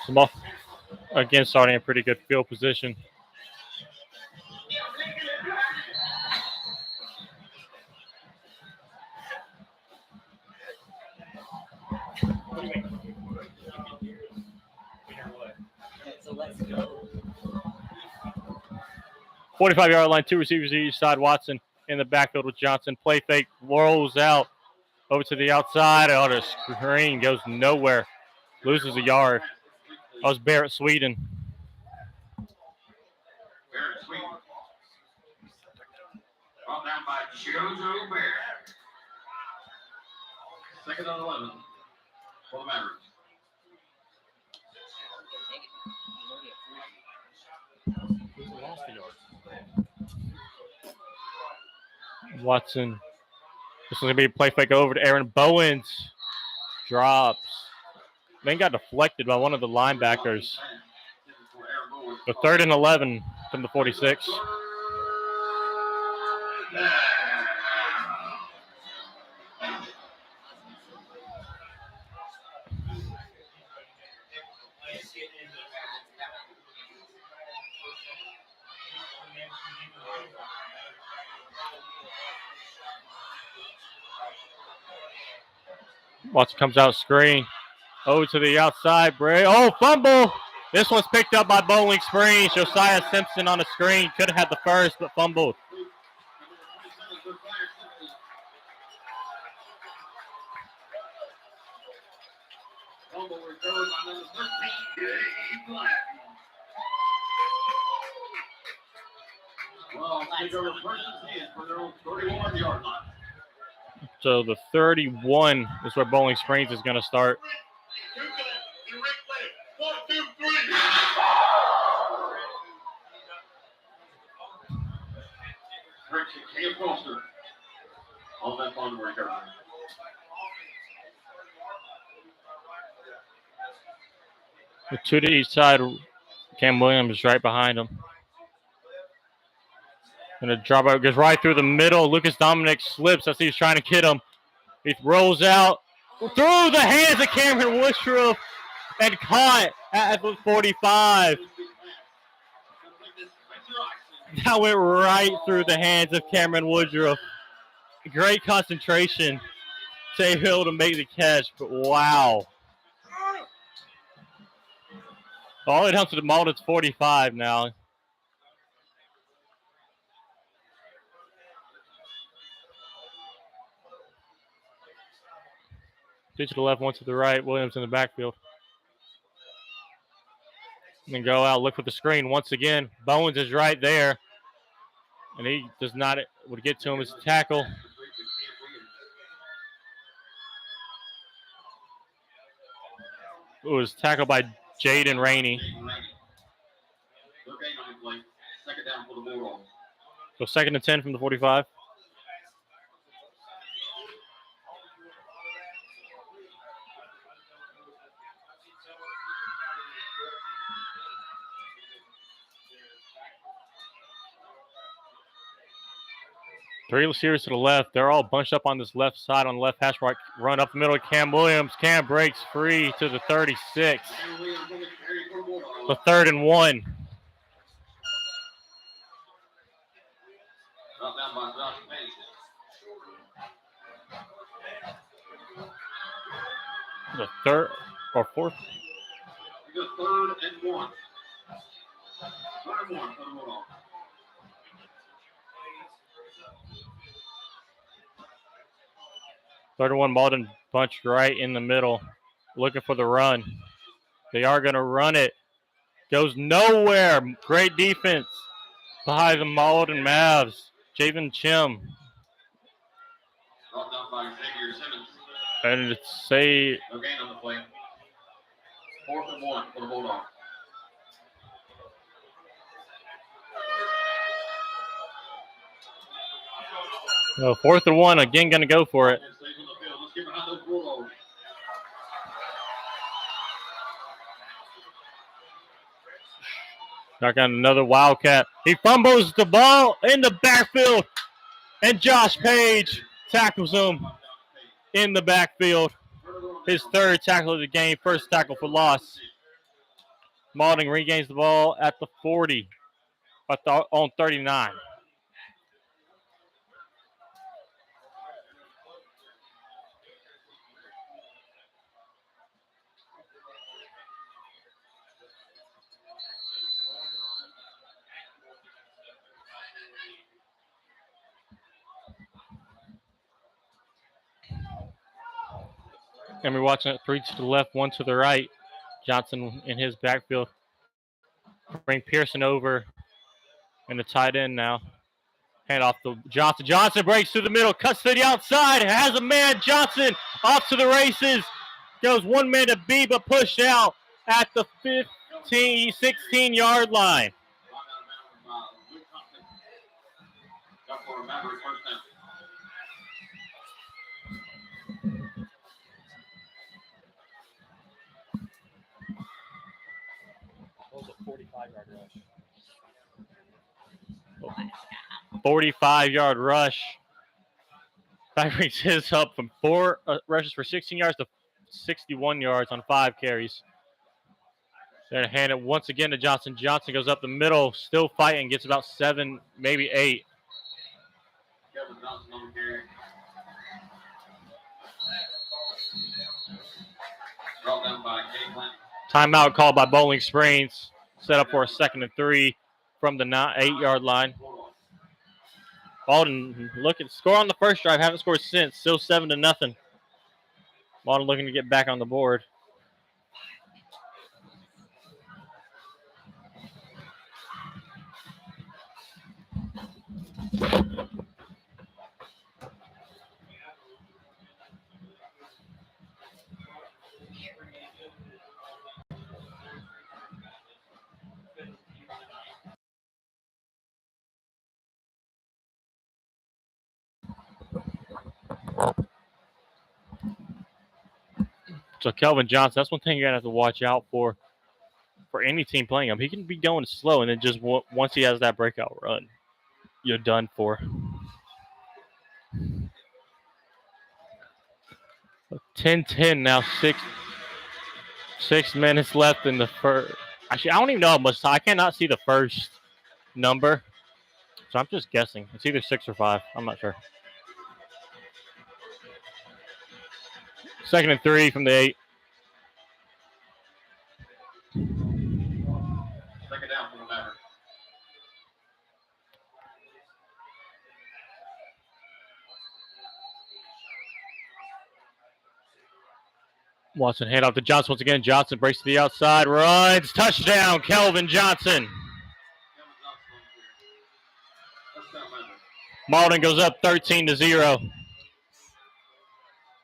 Small. Again, starting in pretty good field position. So let's go. 45-yard line, 2 receivers each side. Watson in the backfield with Johnson. Play fake, rolls out over to the outside. Oh, the screen goes nowhere. Loses a yard. That was Barrett Sweden. Barrett Sweden. Brought down by Jojo Barrett. Second and 11 for the Mavericks. Watson. This is going to be a play fake over to Aaron Bowens. Drops. Then got deflected by one of the linebackers. The 3rd and 11 from the 46. Watson comes out screen. Over to the outside. Bray. Oh, fumble. This one's picked up by Bowling Springs. Josiah Simpson on the screen. Could have had the first, but fumbled. Fumble recovered by number 13, Gabe Black. Well, take over first and 10 for their own 31-yard line. So the 31 is where Bowling Springs is going to start. Cam Foster on that fumble recovery. With 2 to each side, Cam Williams is right behind him. And a drop out goes right through the middle. Lucas Dominic slips as he's trying to get him. He rolls out through the hands of Cameron Woodruff and caught at the 45. That went right through the hands of Cameron Woodruff. Great concentration. Hill to make the catch, but wow. All the way down to the Mauldin's 45 now. Two to the left, one to the right. Williams in the backfield. And then go out, look for the screen once again. Bowens is right there. And he does not, would get to him as a tackle. It was tackled by Jaden Rainey. So 2nd and 10 from the 45. Three receivers to the left. They're all bunched up on this left side on the left hash mark. Run up the middle of Cam Williams. Cam breaks free to the 36. The 3rd and 1. The 3rd or 4th. 3rd and 1. 3rd and 1. 3rd and 1, Mauldin bunched right in the middle, looking for the run. They are going to run it. Goes nowhere. Great defense by the Mauldin Mavs. Javen Chim. And it's say. No gain on the play. 4th and 1 for the Bulldogs. So 4th and 1, again going to go for it. Got another Wildcat. He fumbles the ball in the backfield. And Josh Page tackles him in the backfield. His 3rd tackle of the game, 1st tackle for loss. Mauldin regains the ball at the 40, on 39. And we're watching it 3 to the left, 1 to the right. Johnson in his backfield. Bring Pearson over in the tight end now. Hand off to Johnson. Johnson breaks through the middle, cuts to the outside, has a man. Johnson off to the races. Goes one man to beat, but pushed out at the 16-yard line. What was a 45-yard rush? 45-yard rush. That brings his up from 4 rushes for 16 yards to 61 yards on 5 carries. They're going to hand it once again to Johnson. Johnson goes up the middle, still fighting, gets about 7, maybe 8. Timeout called by Bowling Springs. Set up for a 2nd and 3 from the 8-yard line. Mauldin looking score on the first drive, haven't scored since. Still 7-0. Mauldin looking to get back on the board. So Kelvin Johnson, that's one thing you're going to have to watch out for any team playing him. He can be going slow, and then just once he has that breakout run, you're done for. 10-10 now, 6 minutes left in the first. Actually, I don't even know how much time. I cannot see the first number, so I'm just guessing. It's either 6 or 5. I'm not sure. 2nd and 3 from the 8. Second down for the Mavericks. Watson hand off to Johnson once again. Johnson breaks to the outside, runs, touchdown, Kelvin Johnson. Mauldin goes up 13-0.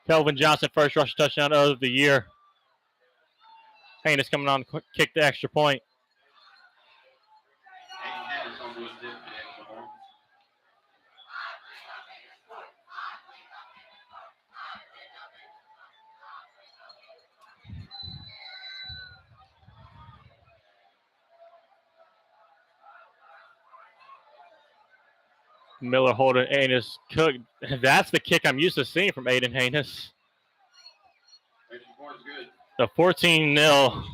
Kelvin Johnson, first rush touchdown of the year. Haynes coming on to kick the extra point. Miller holding Haynes. Cook. That's the kick I'm used to seeing from Aiden Haynes. The 14-0.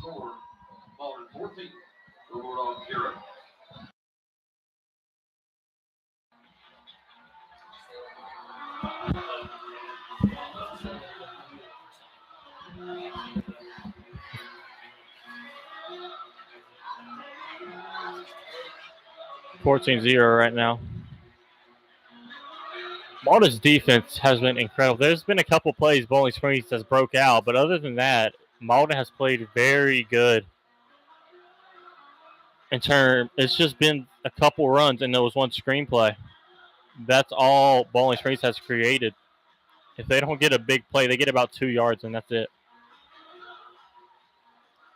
$14-0 right now. Mauldin's defense has been incredible. There's been a couple plays Bowling Springs has broke out, but other than that, Mauldin has played very good. It's just been a couple runs and there was one screenplay. That's all Bowling Springs has created. If they don't get a big play, they get about 2 yards and that's it.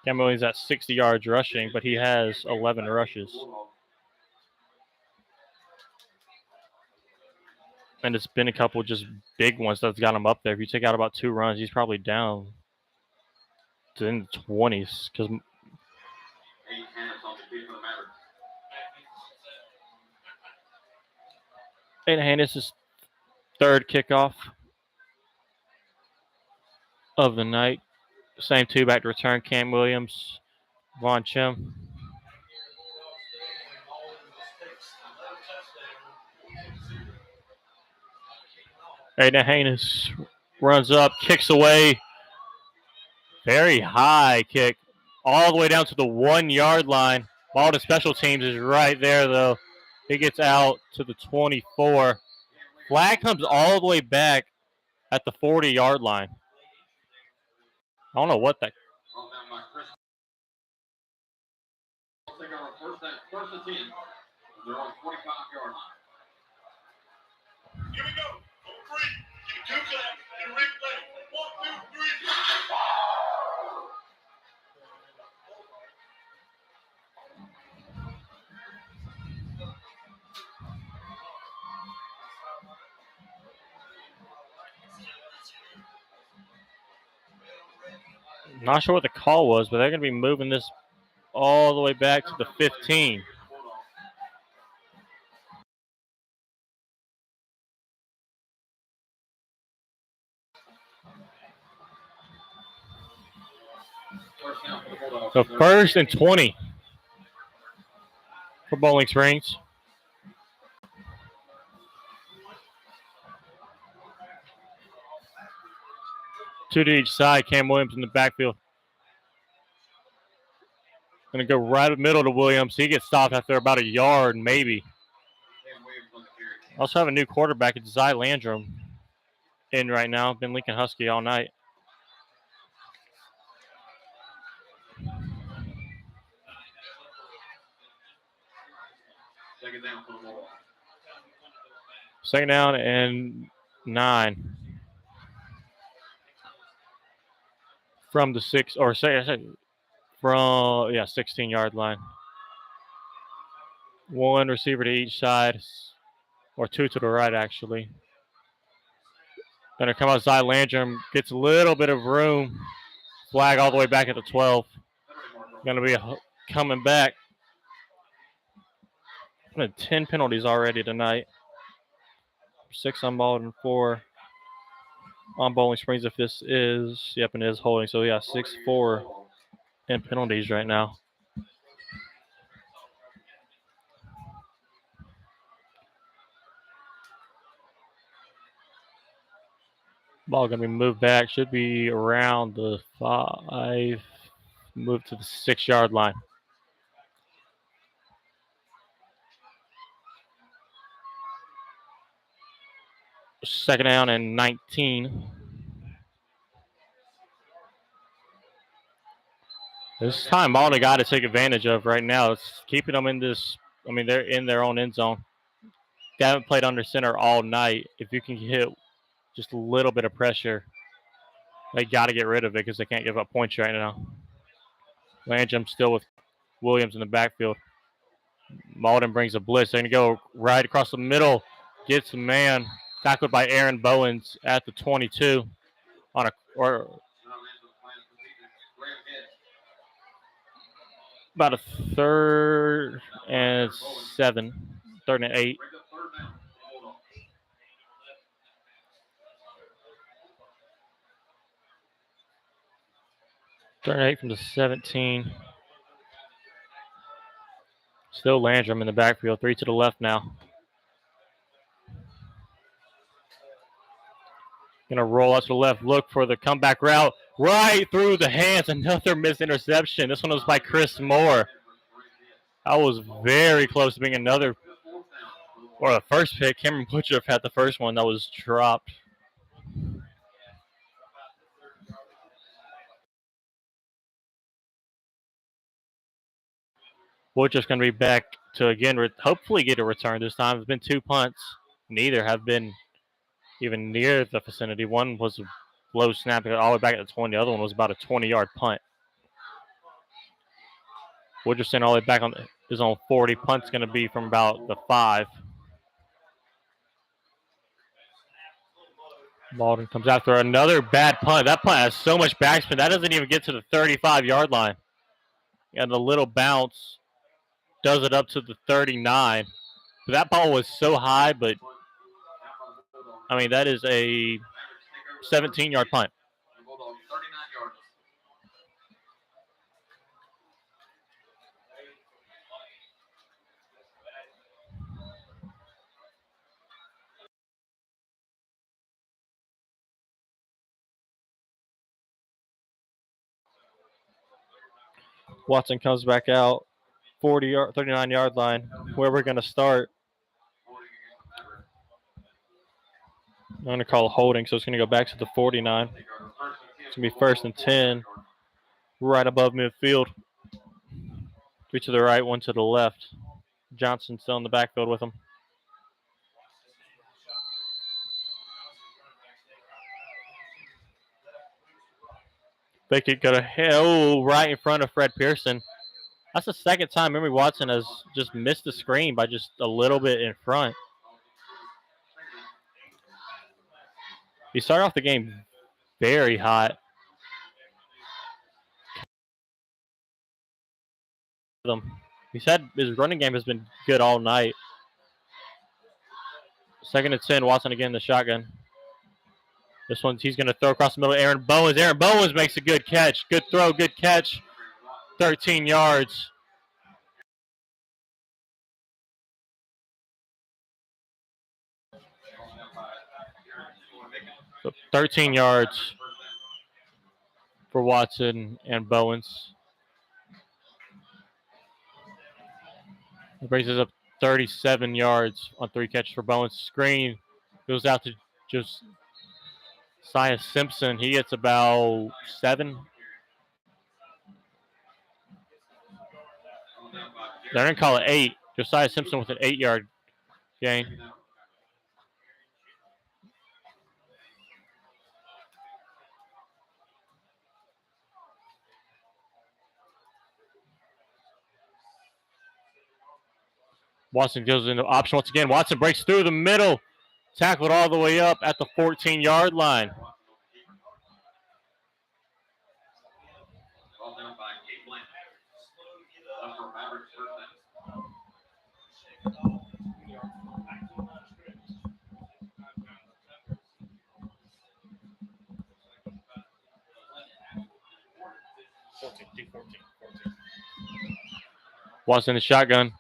Cam Williams at 60 yards rushing, but he has 11 rushes. And it's been a couple just big ones that's got him up there. If you take out about 2 runs, he's probably down to in the 20s. Because Aiden Haynes is 3rd kickoff of the night. Same 2 back to return. Cam Williams, Von Chim. Aiden Haynes runs up, kicks away. Very high kick. All the way down to the 1-yard line. Mauldin Special Teams is right there, though. He gets out to the 24. Flag comes all the way back at the 40-yard line. I don't know what that. First and 10. They're on 25-yard line. Here we go. On 3. Give it 2 claps and replay. 1, 2, 3. Not sure what the call was, but they're going to be moving this all the way back to the 15. So 1st and 20 for Bowling Springs. Two to each side. Cam Williams in the backfield. Going to go right in the middle to Williams. He gets stopped after about a yard, maybe. Also have a new quarterback. It's Zy Landrum in right now. Been Lincoln Husky all night. Second down and 9 from the 16-yard line. 1 receiver to each side, or 2 to the right actually. Going to come outside. Landrum gets a little bit of room. Flag all the way back at the 12. Going to be coming back. 10 penalties already tonight. 6 on Mauldin, 4 on Bowling Springs. If this is, yep, and it is holding. So yeah, 6-4 in penalties right now. Ball going to be moved back. Should be around the 5. Move to the 6-yard line. Second down and 19. This time, Mauldin got to take advantage of right now. It's keeping them in this. I mean, they're in their own end zone. They haven't played under center all night. If you can hit just a little bit of pressure, they got to get rid of it because they can't give up points right now. Landrum still with Williams in the backfield. Mauldin brings a blitz. They're going to go right across the middle. Gets a man. Tackled by Aaron Bowens at the 22 on about a 3rd and 7. 3rd and 8. Third and 8 from the 17. Still Landrum in the backfield. 3 to the left now. Going to roll out to the left. Look for the comeback route. Right through the hands. Another missed interception. This one was by Chris Moore. That was very close to being another, or the first pick. Cameron Butcher had the first one that was dropped. Butcher's going to be back to, again, hopefully get a return this time. It's been 2 punts. Neither have been even near the vicinity. One was a low snap all the way back at the 20. The other one was about a 20-yard punt. Woodgerson all the way back on his own 40. Punt's going to be from about the 5. Mauldin comes after another bad punt. That punt has so much backspin. That doesn't even get to the 35-yard line. And the little bounce does it up to the 39. But that ball was so high, but, I mean, that is a 17-yard punt. Watson comes back out, 39-yard line, where we're going to start. I'm going to call a holding, so it's going to go back to the 49. It's going to be 1st and 10, right above midfield. 3 to the right, 1 to the left. Johnson still in the backfield with him. They could go to right in front of Fred Pearson. That's the second time Emory Watson has just missed the screen by just a little bit in front. He started off the game very hot. He said his running game has been good all night. 2nd and 10, Watson again in the shotgun. This one, he's going to throw across the middle. Aaron Bowens. Aaron Bowens makes a good catch. Good throw, good catch. 13 yards. So 13 yards for Watson and Bowens. It brings us up 37 yards on 3 catches for Bowens. Screen goes out to just Josiah Simpson. He gets about 7. They're going to call it 8. Josiah Simpson with an 8-yard gain. Watson goes into option once again. Watson breaks through the middle. Tackled all the way up at the 14-yard line. Watson in the shotgun.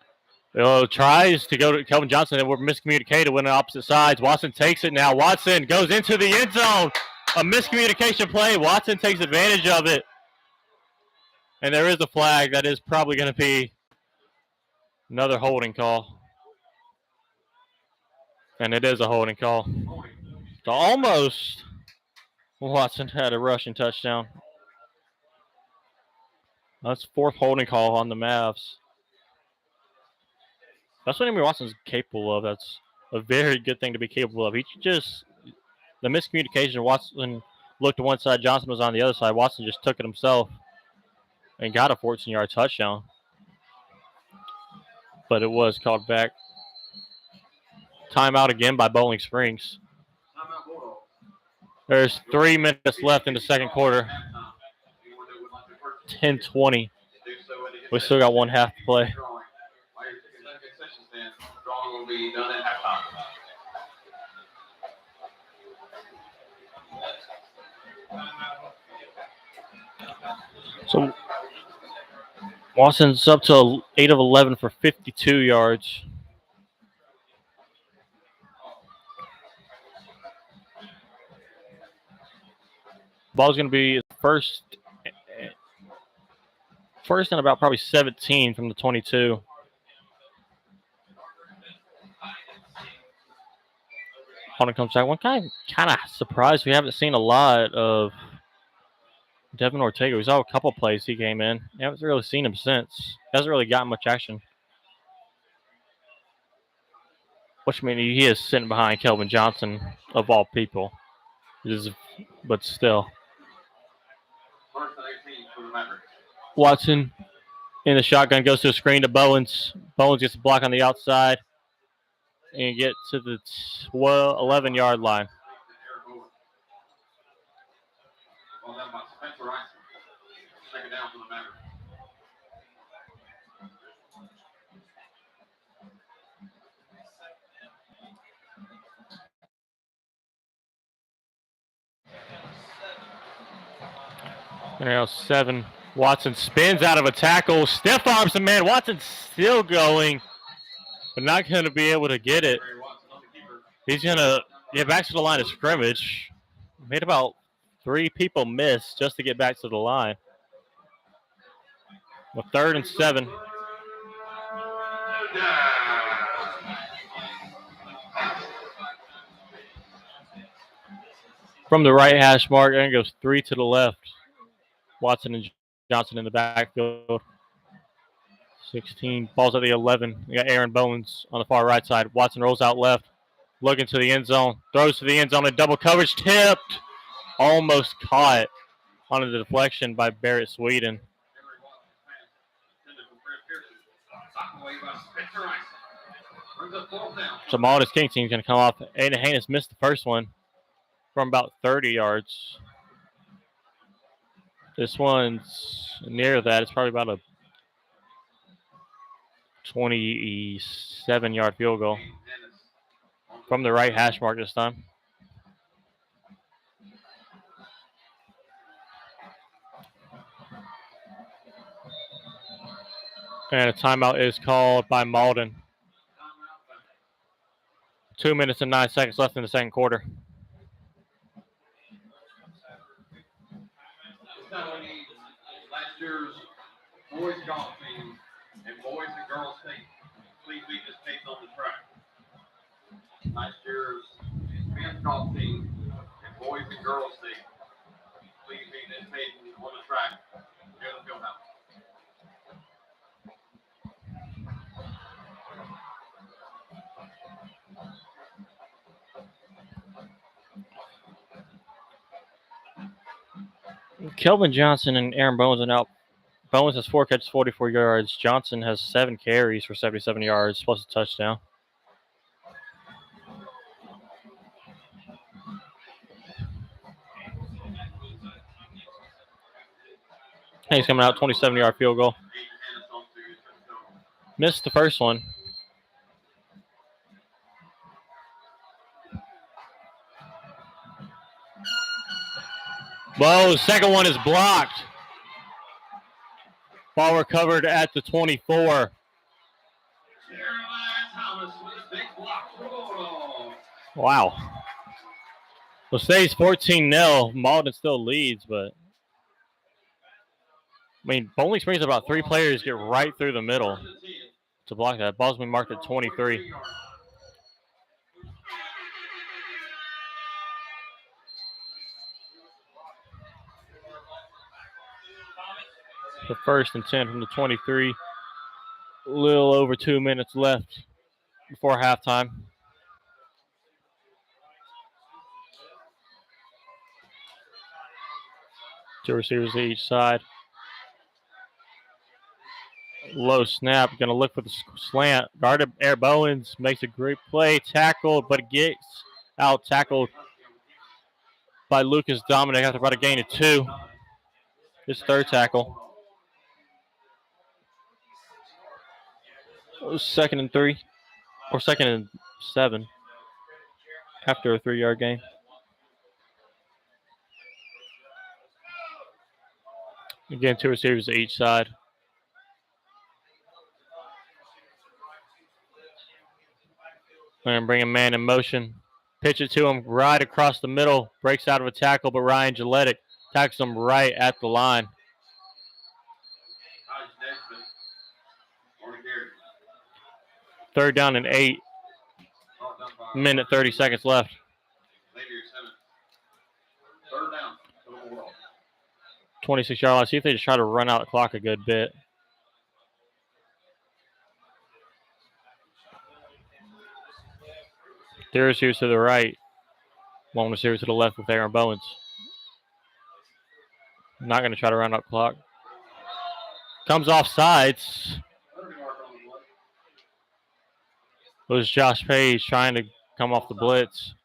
Tries to go to Kelvin Johnson, and we're miscommunicated. Went on opposite sides. Watson takes it now. Watson goes into the end zone. A miscommunication play. Watson takes advantage of it. And there is a flag. That is probably going to be another holding call. And it is a holding call. So almost Watson had a rushing touchdown. That's fourth holding call on the Mavs. That's what Amy Watson's capable of. That's a very good thing to be capable of. He just, the miscommunication, Watson looked to one side, Johnson was on the other side. Watson just took it himself and got a 14-yard touchdown. But it was called back. Timeout again by Bowling Springs. There's 3 minutes left in the second quarter. 10-20. We still got one half to play. So Watson's up to 8 of 11 for 52 yards. Ball's going to be first and about probably 17 from the 22. Hunter comes back. One kind of surprised we haven't seen a lot of Devin Ortega. We saw a couple plays he came in. Haven't really seen him since. Hasn't really gotten much action. Which means he is sitting behind Kelvin Johnson, of all people. But still. Watson in the shotgun goes to a screen to Bowens. Bowens gets a block on the outside and get to the 11-yard line. And now 7. Watson spins out of a tackle, stiff arms the man. Watson's still going, but not going to be able to get it. He's going to get back to the line of scrimmage. Made about 3 people miss just to get back to the line. Well, 3rd and 7. From the right hash mark, and goes 3 to the left. Watson and Johnson in the backfield. 16. Ball's at the 11. We got Aaron Bowens on the far right side. Watson rolls out left. Looking to the end zone. Throws to the end zone in double coverage. Tipped. Almost caught on a deflection by Barrett Sweden. So Mauldin's King team's going to come off. Aiden Haynes missed the first one from about 30 yards. This one's near that. It's probably about a 27-yard field goal from the right hash mark this time. And a timeout is called by Mauldin. 2 minutes and 9 seconds left in the second quarter. Last year's boys golf team and boys and girls team. Please meet this case on the track. Last year's men's golf team and boys and girls team. Please meet this case on the track. Near the field house. Kelvin Johnson and Aaron Bowens are out. Bowens has 4 catches, 44 yards. Johnson has 7 carries for 77 yards, plus a touchdown. He's coming out 27-yard field goal. Missed the first one. Whoa, second one is blocked. Ball recovered at the 24. Wow. Well, stays 14-0. Mauldin still leads, but I mean, Bowling Springs about 3 players get right through the middle to block that. Ball's been marked at 23. The 1st and 10 from the 23. A little over 2 minutes left before halftime. Two receivers to each side. Low snap. Going to look for the slant. Guarded Air Bowens makes a great play. Tackled, but gets out tackled by Lucas Dominic after about a gain of 2. His 3rd tackle. It was 2nd and 3. Or 2nd and 7. After a 3-yard gain. Again, 2 receivers to each side. And bring a man in motion. Pitch it to him right across the middle. Breaks out of a tackle, but Ryan Gillette tackles him right at the line. 3rd down and 8. Minute 30 seconds left. 26-yard line. See if they just try to run out the clock a good bit. Three receivers to the right. 1 receiver to the left with Aaron Bowens. Not going to try to run out clock. Comes off sides. It was Josh Page trying to come off the blitz.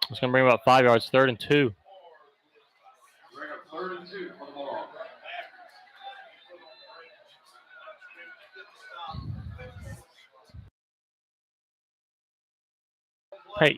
It's going to bring about 5 yards. 3rd and 2. Hey,